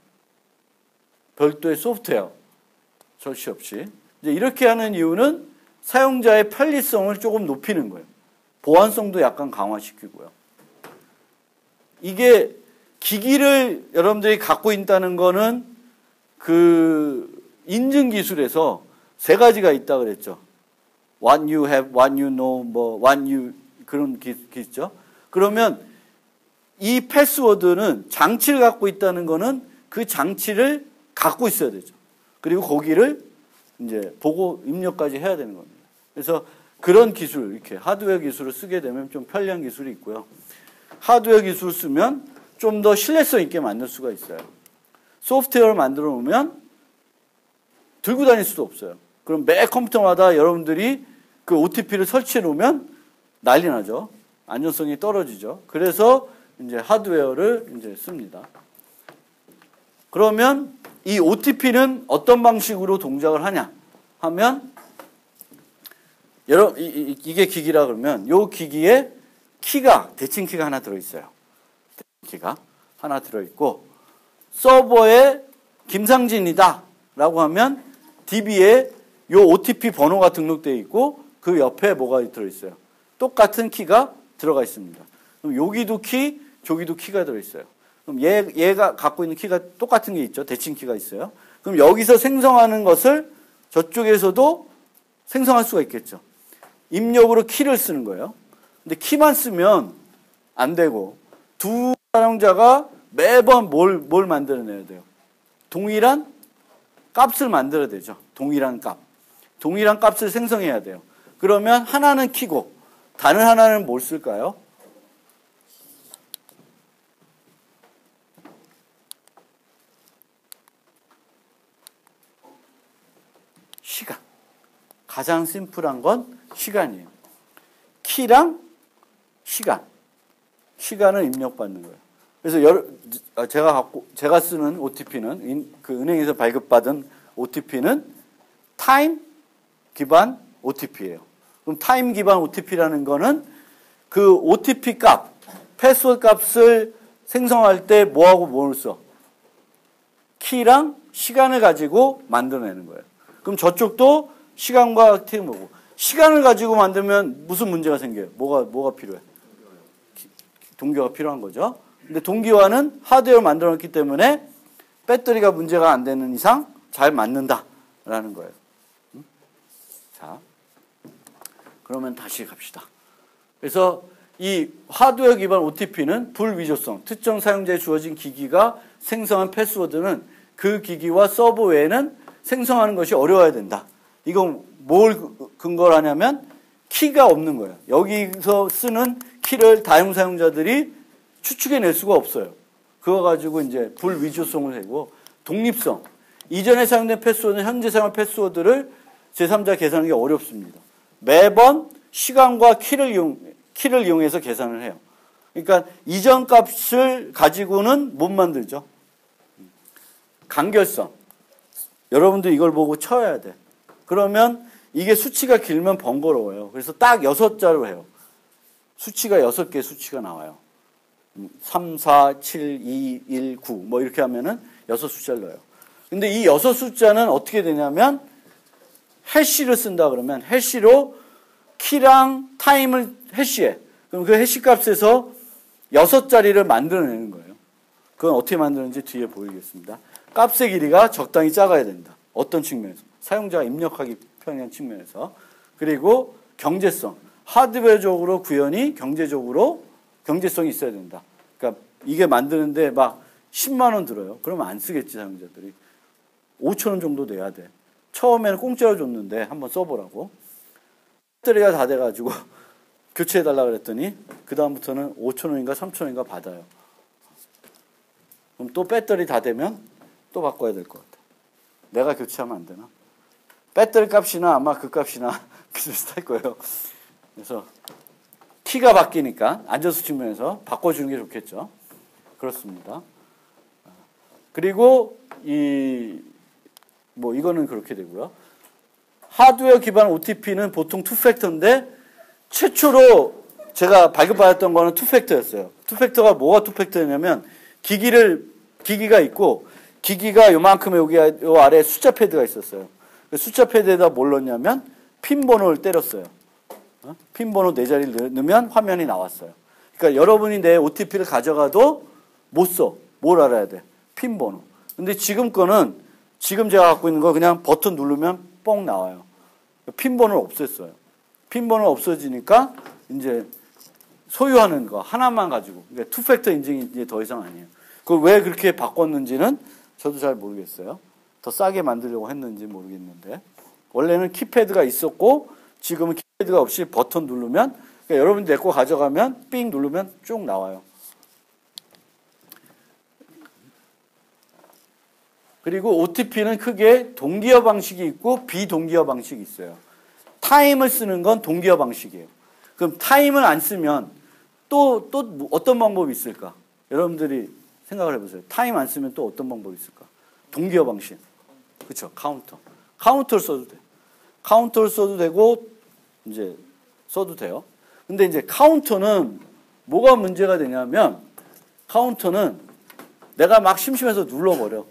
별도의 소프트웨어 절시 없이. 이제 이렇게 하는 이유는 사용자의 편리성을 조금 높이는 거예요. 보안성도 약간 강화시키고요. 이게 기기를 여러분들이 갖고 있다는 거는 그 인증 기술에서 3가지가 있다 그랬죠. What you have, what you know, what you 그런 게 있죠. 그러면 이 패스워드는 장치를 갖고 있다는 거는 그 장치를 갖고 있어야 되죠. 그리고 거기를 이제 보고 입력까지 해야 되는 겁니다. 그래서 그런 기술, 이렇게 하드웨어 기술을 쓰게 되면 좀 편리한 기술이 있고요. 하드웨어 기술을 쓰면 좀 더 신뢰성 있게 만들 수가 있어요. 소프트웨어를 만들어 놓으면 들고 다닐 수도 없어요. 그럼 매 컴퓨터마다 여러분들이 그 OTP를 설치해 놓으면 난리 나죠. 안전성이 떨어지죠. 그래서 이제 하드웨어를 이제 씁니다. 그러면 이 OTP는 어떤 방식으로 동작을 하냐 하면 이게 기기라 그러면 이 기기에 대칭 키가 하나 들어있어요. 대칭 키가 하나 들어있고 서버에 김상진이다 라고 하면 DB에 이 OTP 번호가 등록되어 있고 그 옆에 뭐가 들어있어요. 똑같은 키가 들어가 있습니다. 그럼 여기도 키, 저기도 키가 들어있어요. 그럼 얘가 갖고 있는 키가 똑같은 게 있죠. 대칭 키가 있어요. 그럼 여기서 생성하는 것을 저쪽에서도 생성할 수가 있겠죠. 입력으로 키를 쓰는 거예요. 근데 키만 쓰면 안 되고 두 사용자가 매번 뭘 만들어내야 돼요? 동일한 값을 만들어야 되죠. 동일한 값. 동일한 값을 생성해야 돼요. 그러면 하나는 키고 다른 하나는 뭘 쓸까요? 시간. 가장 심플한 건 시간이에요. 키랑 시간. 시간을 입력받는 거예요. 그래서 제가 쓰는 OTP는 그 은행에서 발급받은 OTP는 타임 기반 OTP예요. 그럼 타임 기반 OTP라는 거는 그 OTP 값, 패스워드 값을 생성할 때 뭐하고 뭘 써? 키랑 시간을 가지고 만들어내는 거예요. 그럼 저쪽도 시간과 키는 뭐고? 시간을 가지고 만들면 무슨 문제가 생겨요? 뭐가 필요해? 동기화가 필요한 거죠. 근데 동기화는 하드웨어를 만들어 놨기 때문에 배터리가 문제가 안 되는 이상 잘 맞는다라는 거예요. 자, 그러면 다시 갑시다. 그래서 이 하드웨어 기반 OTP는 불위조성, 특정 사용자에 주어진 기기가 생성한 패스워드는 그 기기와 서버 외에는 생성하는 것이 어려워야 된다. 이건 뭘 근거로 하냐면 키가 없는 거예요. 여기서 쓰는 키를 다용 사용자들이 추측해낼 수가 없어요. 그거 가지고 이제 불위조성을 하고 독립성. 이전에 사용된 패스워드는 현재 사용한 패스워드를 제3자 계산하기 어렵습니다. 매번 시간과 키를 이용해서 계산을 해요. 그러니까 이전 값을 가지고는 못 만들죠. 간결성. 여러분도 이걸 보고 쳐야 돼. 그러면 이게 수치가 길면 번거로워요. 그래서 딱 6자로 해요. 수치가 6개 수치가 나와요. 3, 4, 7, 2, 1, 9 뭐 이렇게 하면은 6숫자를 넣어요. 근데 이 6숫자는 어떻게 되냐면 해시를 쓴다 그러면 해시로 키랑 타임을 해시해. 그럼 그 해시 값에서 6자리를 만들어내는 거예요. 그건 어떻게 만드는지 뒤에 보이겠습니다. 값의 길이가 적당히 작아야 된다. 어떤 측면에서? 사용자가 입력하기 편한 측면에서. 그리고 경제성. 하드웨어적으로 구현이 경제성이 있어야 된다. 그러니까 이게 만드는데 막 10만 원 들어요. 그러면 안 쓰겠지, 사용자들이. 5천 원 정도 내야 돼. 처음에는 공짜로 줬는데 한번 써보라고. 배터리가 다 돼가지고 교체해달라 그랬더니 그 다음부터는 5천 원인가 3천 원인가 받아요. 그럼 또 배터리 다 되면 또 바꿔야 될 것 같아. 내가 교체하면 안 되나? 배터리 값이나 아마 그 값이나 비슷할 거예요. 그래서 키가 바뀌니까 안전수 측면에서 바꿔주는 게 좋겠죠. 그렇습니다. 그리고 이거는 그렇게 되고요. 하드웨어 기반 OTP는 보통 투팩터인데 최초로 제가 발급받았던 거는 투팩터였어요. 투팩터가 뭐가 투팩터였냐면 기기가 있고 기기가 요만큼 여기 요 아래에 숫자 패드가 있었어요. 숫자 패드에다 뭘 넣었냐면 핀 번호를 때렸어요. 핀 번호 4자리를 넣으면 화면이 나왔어요. 그러니까 여러분이 내 OTP를 가져가도 못 써. 뭘 알아야 돼? 핀 번호. 근데 지금 제가 갖고 있는 거 그냥 버튼 누르면 뻥 나와요. 핀 번호를 없앴어요. 핀 번호 없어지니까 이제 소유하는 거 하나만 가지고. 그러니까 투팩터 인증이 이제 더 이상 아니에요. 그걸 왜 그렇게 바꿨는지는 저도 잘 모르겠어요. 더 싸게 만들려고 했는지 모르겠는데. 원래는 키패드가 있었고 지금은 키패드가 없이 버튼 누르면 그러니까 여러분이 내 거 가져가면 삥 누르면 쭉 나와요. 그리고 OTP는 크게 동기화 방식이 있고 비동기화 방식이 있어요. 타임을 쓰는 건 동기화 방식이에요. 그럼 타임을 안 쓰면 또 어떤 방법이 있을까? 여러분들이 생각을 해보세요. 타임 안 쓰면 또 어떤 방법이 있을까? 동기화 방식. 그렇죠. 카운터. 카운터를 써도 돼. 카운터를 써도 되고 이제 써도 돼요. 근데 이제 카운터는 뭐가 문제가 되냐면 카운터는 내가 막 심심해서 눌러버려.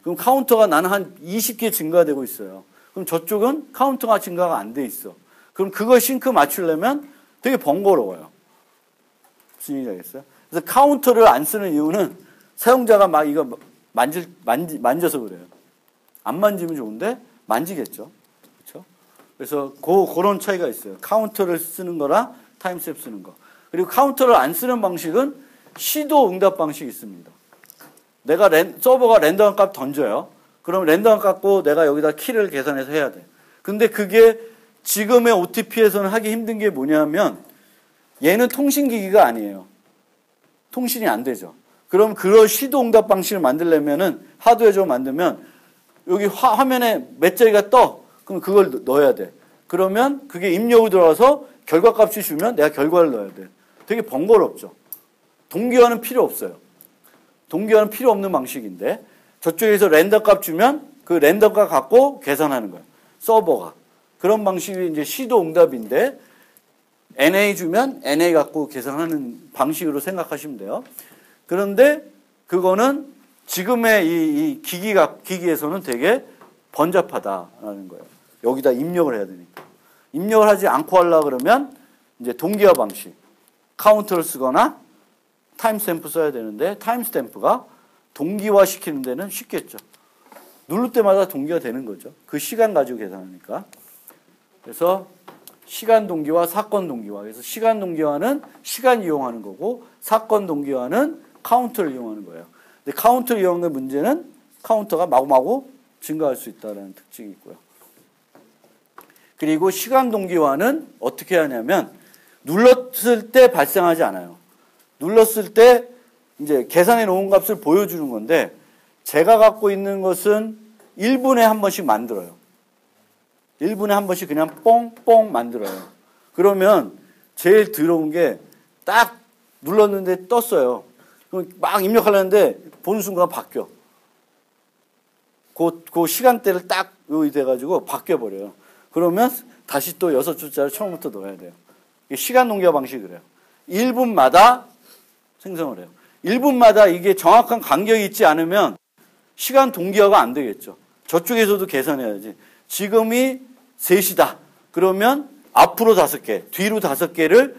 그럼 카운터가 나는 한 20개 증가되고 있어요. 그럼 저쪽은 카운터가 증가가 안 돼 있어. 그럼 그걸 싱크 맞추려면 되게 번거로워요. 무슨 얘기인지 알겠어요? 그래서 카운터를 안 쓰는 이유는 사용자가 막 이거 만져서 그래요. 안 만지면 좋은데 만지겠죠. 그렇죠? 그래서 그런 차이가 있어요. 카운터를 쓰는 거랑 타임스텝 쓰는 거. 그리고 카운터를 안 쓰는 방식은 시도 응답 방식이 있습니다. 내가 서버가 랜덤 값 던져요. 그럼 랜덤 값고 내가 여기다 키를 계산해서 해야 돼. 근데 그게 지금의 OTP에서는 하기 힘든 게 뭐냐면 얘는 통신기기가 아니에요. 통신이 안 되죠. 그럼 그런 시도응답 방식을 만들려면은 하드웨어적으로 만들면 여기 화면에 몇 자리가 떠. 그럼 그걸 넣어야 돼. 그러면 그게 입력이 들어와서 결과값이 주면 내가 결과를 넣어야 돼. 되게 번거롭죠. 동기화는 필요 없어요. 동기화는 필요 없는 방식인데 저쪽에서 랜덤 값 주면 그 랜덤 값 갖고 계산하는 거예요. 서버가. 그런 방식이 이제 시도 응답인데 NA 주면 NA 갖고 계산하는 방식으로 생각하시면 돼요. 그런데 그거는 지금의 이 기기에서는 되게 번잡하다라는 거예요. 여기다 입력을 해야 되니까. 입력을 하지 않고 하려고 그러면 이제 동기화 방식, 카운터를 쓰거나 타임스탬프 써야 되는데 타임스탬프가 동기화 시키는 데는 쉽겠죠. 누를 때마다 동기화 되는 거죠. 그 시간 가지고 계산하니까. 그래서 시간 동기화, 사건 동기화. 그래서 시간 동기화는 시간 이용하는 거고 사건 동기화는 카운터를 이용하는 거예요. 근데 카운터를 이용하는 문제는 카운터가 마구마구 증가할 수 있다는 특징이 있고요. 그리고 시간 동기화는 어떻게 하냐면 눌렀을 때 발생하지 않아요. 눌렀을 때 이제 계산해 놓은 값을 보여주는 건데 제가 갖고 있는 것은 1분에 한 번씩 만들어요. 1분에 한 번씩 그냥 뽕뽕 만들어요. 그러면 제일 더러운 게 딱 눌렀는데 떴어요. 그럼 막 입력하려는데 보는 순간 바뀌어. 그 시간대를 딱 요이 돼가지고 바뀌어버려요. 그러면 다시 또 6줄짜리 처음부터 넣어야 돼요. 시간 동기화 방식이 그래요. 1분마다 생성을 해요. 1분마다 이게 정확한 간격이 있지 않으면 시간 동기화가 안 되겠죠. 저쪽에서도 계산해야지. 지금이 3시다. 그러면 앞으로 5개, 뒤로 5개를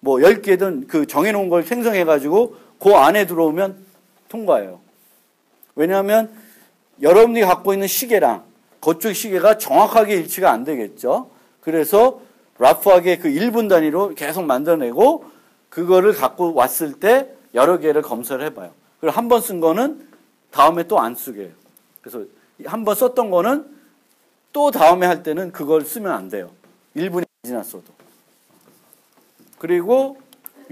뭐 10개든 그 정해놓은 걸 생성해가지고 그 안에 들어오면 통과해요. 왜냐하면 여러분이 갖고 있는 시계랑 그쪽 시계가 정확하게 일치가 안 되겠죠. 그래서 러프하게 그 1분 단위로 계속 만들어내고 그거를 갖고 왔을 때 여러 개를 검사를 해봐요. 그리고 한 번 쓴 거는 다음에 또 안 쓰게 해요. 그래서 한 번 썼던 거는 또 다음에 할 때는 그걸 쓰면 안 돼요. 1분이 지났어도. 그리고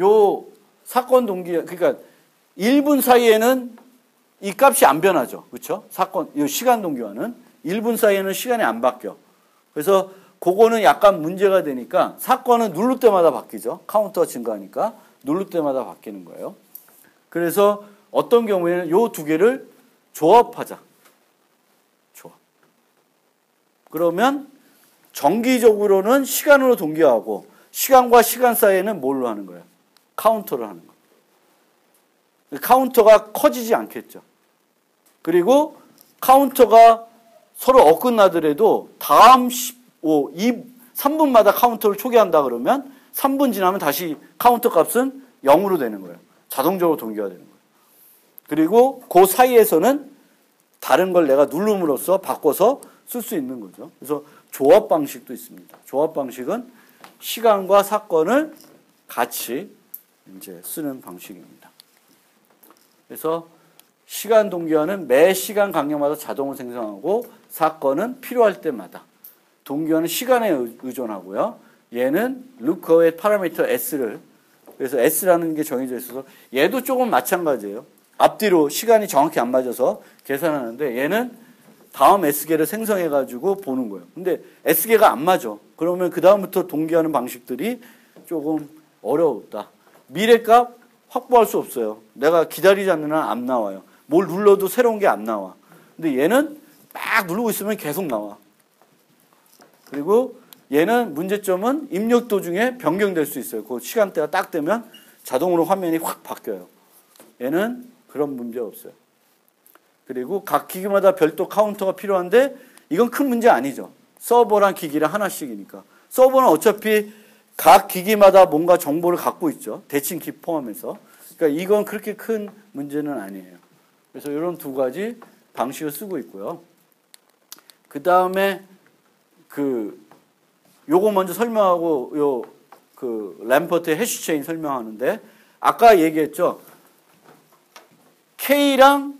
요 사건 동기, 그러니까 1분 사이에는 이 값이 안 변하죠. 그렇죠? 요 시간 동기화는 1분 사이에는 시간이 안 바뀌어. 그래서 그거는 약간 문제가 되니까 사건은 누를 때마다 바뀌죠. 카운터가 증가하니까 누를 때마다 바뀌는 거예요. 그래서 어떤 경우에는 요 두 개를 조합하자. 조합. 그러면 정기적으로는 시간으로 동기화하고 시간과 시간 사이에는 뭘로 하는 거예요? 카운터를 하는 거예요. 카운터가 커지지 않겠죠. 그리고 카운터가 서로 어긋나더라도 다음 3분마다 카운터를 초기화한다 그러면 3분 지나면 다시 카운터 값은 0으로 되는 거예요. 자동적으로 동기화되는 거예요. 그리고 그 사이에서는 다른 걸 내가 누름으로써 바꿔서 쓸 수 있는 거죠. 그래서 조합 방식도 있습니다. 조합 방식은 시간과 사건을 같이 이제 쓰는 방식입니다. 그래서 시간 동기화는 매 시간 간격마다 자동으로 생성하고 사건은 필요할 때마다. 동기화는 시간에 의존하고요. 얘는 루커의 파라미터 S를, 그래서 S라는 게 정해져 있어서 얘도 조금 마찬가지예요. 앞뒤로 시간이 정확히 안 맞아서 계산하는데 얘는 다음 S계를 생성해가지고 보는 거예요. 근데 S계가 안 맞아. 그러면 그 다음부터 동기화하는 방식들이 조금 어려웠다. 미래값 확보할 수 없어요. 내가 기다리지 않는 한 안 나와요. 뭘 눌러도 새로운 게 안 나와. 근데 얘는 막 누르고 있으면 계속 나와. 그리고 얘는 문제점은 입력 도중에 변경될 수 있어요. 그 시간대가 딱 되면 자동으로 화면이 확 바뀌어요. 얘는 그런 문제 없어요. 그리고 각 기기마다 별도 카운터가 필요한데 이건 큰 문제 아니죠. 서버랑 기기랑 하나씩이니까. 서버는 어차피 각 기기마다 뭔가 정보를 갖고 있죠. 대칭키 포함해서. 그러니까 이건 그렇게 큰 문제는 아니에요. 그래서 이런 두 가지 방식을 쓰고 있고요. 그 다음에 요거 먼저 설명하고 램퍼트의 해시 체인 설명하는데 아까 얘기했죠. K랑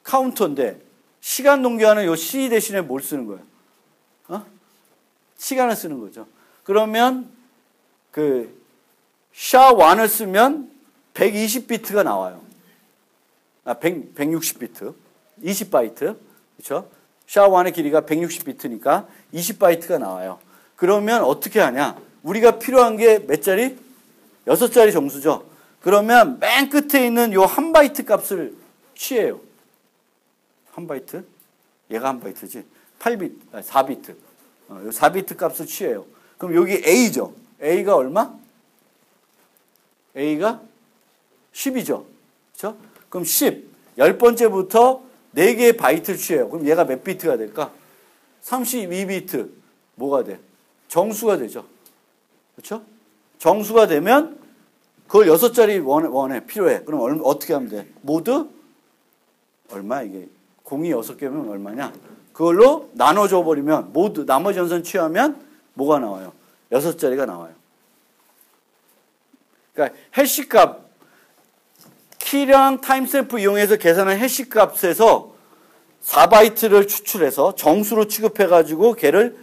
카운터인데 시간 동기화는 요 C 대신에 뭘 쓰는 거예요? 시간을 쓰는 거죠. 그러면 SHA-1을 쓰면 120비트가 나와요. 160비트. 20바이트. 그렇죠? SHA-1의 길이가 160비트니까 20바이트가 나와요. 그러면 어떻게 하냐? 우리가 필요한 게 몇 자리? 6자리 정수죠. 그러면 맨 끝에 있는 요 1바이트 값을 취해요. 1바이트? 얘가 1바이트지. 4비트. 요 4비트 값을 취해요. 그럼 여기 A죠. A가 얼마? A가 10이죠. 그렇죠? 그럼 10. 10번째부터 4개의 바이트를 취해요. 그럼 얘가 몇 비트가 될까? 32비트. 뭐가 돼? 정수가 되죠. 그렇죠? 정수가 되면 그걸 6자리 원에 필요해. 그럼 어떻게 하면 돼? 모두 얼마 이게? 공이 6개면 얼마냐? 그걸로 나눠줘 버리면 모두 나머지 연산 취하면 뭐가 나와요? 6자리가 나와요. 그러니까 해시값 키랑 타임스탬프 이용해서 계산한 해시값에서 4바이트를 추출해서 정수로 취급해가지고 걔를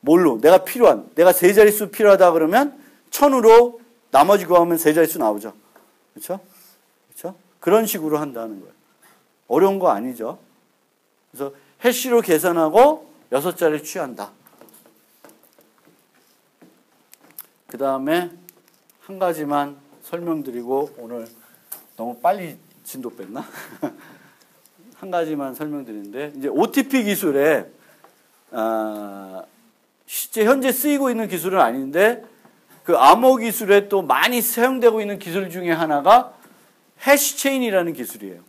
뭘로? 내가 3자릿수 필요하다 그러면 1000으로 나머지 구하면 3자릿수 나오죠. 그렇죠? 그렇죠? 그런 식으로 한다는 거예요. 어려운 거 아니죠. 그래서 해시로 계산하고 6자리를 취한다. 그 다음에 한 가지만 설명드리고 오늘 너무 빨리 진도 뺐나? 한 가지만 설명드리는데 이제 OTP 기술에 실제 현재 쓰이고 있는 기술은 아닌데 그 암호 기술에 또 많이 사용되고 있는 기술 중에 하나가 해시체인이라는 기술이에요.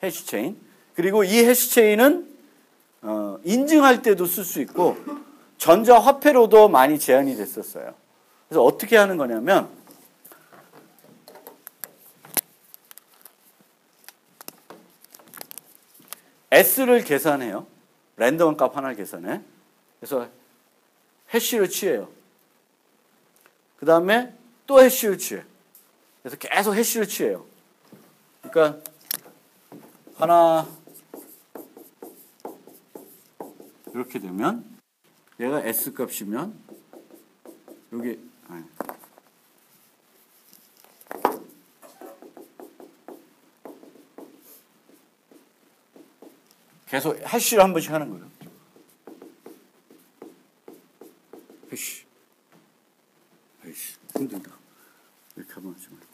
해시체인. 그리고 이 해시체인은 인증할 때도 쓸 수 있고 전자화폐로도 많이 제한이 됐었어요. 그래서 어떻게 하는 거냐면 S를 계산해요. 랜덤 값 하나를 계산해. 그래서 해시를 취해요. 그 다음에 또 해시를 취해. 그래서 계속 해시를 취해요. 그러니까 하나 이렇게 되면 얘가 S 값이면 여기 계속 해시를 한 번씩 하는 거예요. 해시. 힘들다. 이렇게 한번 하지 말고.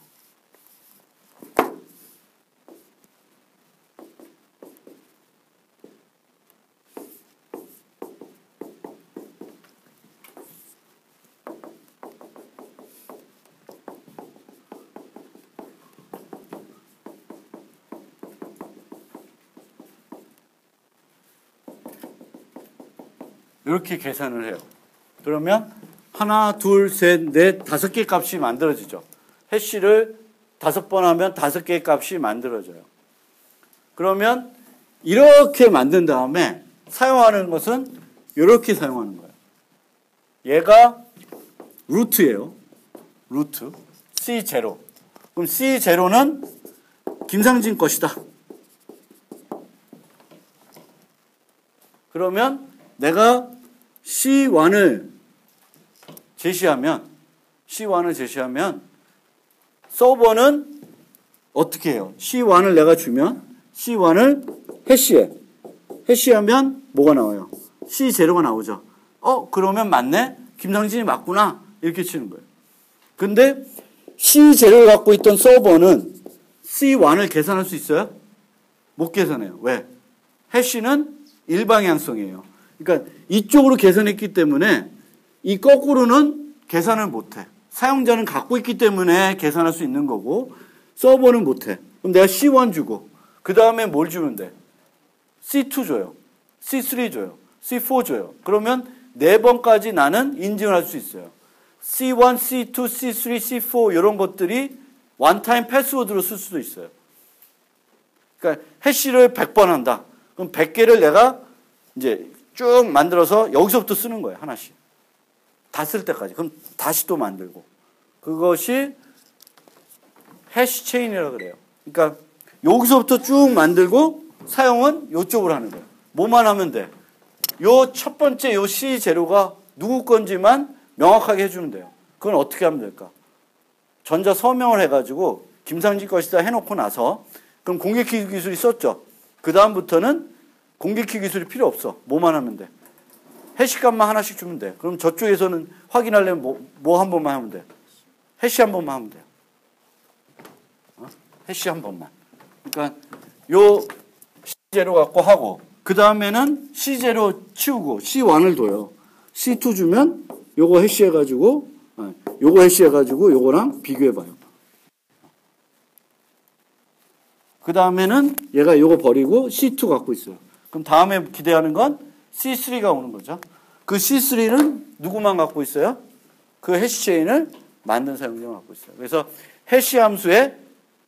이렇게 계산을 해요. 그러면 하나, 둘, 셋, 넷, 5개 값이 만들어지죠. 해시를 5번 하면 5개의 값이 만들어져요. 그러면 이렇게 만든 다음에 사용하는 것은 이렇게 사용하는 거예요. 얘가 루트예요. 루트. C0. 그럼 C0는 김상진 것이다. 그러면 내가 C1을 제시하면 서버는 어떻게 해요? C1을 내가 주면 C1을 해시해. 해시하면 뭐가 나와요? C0가 나오죠. 그러면 맞네? 김상진이 맞구나. 이렇게 치는 거예요. 근데 C0를 갖고 있던 서버는 C1을 계산할 수 있어요? 못 계산해요. 왜? 해시는 일방향성이에요. 그러니까 이쪽으로 계산했기 때문에 이 거꾸로는 계산을 못해. 사용자는 갖고 있기 때문에 계산할 수 있는 거고 서버는 못해. 그럼 내가 C1 주고 그 다음에 뭘 주면 돼? C2 줘요. C3 줘요. C4 줘요. 그러면 4번까지 나는 인증을 할 수 있어요. C1, C2, C3, C4 이런 것들이 원타임 패스워드로 쓸 수도 있어요. 그러니까 해시를 100번 한다. 그럼 100개를 내가 이제 쭉 만들어서 여기서부터 쓰는 거예요. 하나씩. 다 쓸 때까지. 그럼 다시 또 만들고. 그것이 해시체인이라고 그래요. 그러니까 여기서부터 쭉 만들고 사용은 이쪽으로 하는 거예요. 뭐만 하면 돼? 요 첫 번째 요 C0가 누구 건지만 명확하게 해주면 돼요. 그건 어떻게 하면 될까? 전자 서명을 해가지고 김상진 것이다 해놓고 나서 그럼 공개키 기술이 썼죠. 그 다음부터는 공개키 기술이 필요 없어. 뭐만 하면 돼? 해시값만 하나씩 주면 돼. 그럼 저쪽에서는 확인하려면 뭐 한 번만 하면 돼? 해시 한 번만 하면 돼요. 해시 한 번만. 그러니까 요 C0 갖고 하고 그 다음에는 C0 치우고 C1을 둬요. C2 주면 요거 해시해가지고 요거랑 비교해봐요. 그 다음에는 얘가 요거 버리고 C2 갖고 있어요. 그럼 다음에 기대하는 건 C3가 오는 거죠. 그 C3는 누구만 갖고 있어요? 그 해시체인을 만든 사용자만 갖고 있어요. 그래서 해시 함수의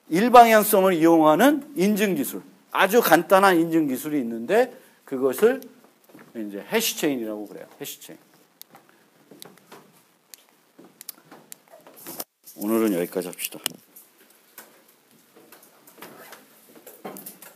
일방향성을 이용하는 인증 기술, 아주 간단한 인증 기술이 있는데 그것을 이제 해시체인이라고 그래요. 해시체인. 오늘은 여기까지 합시다.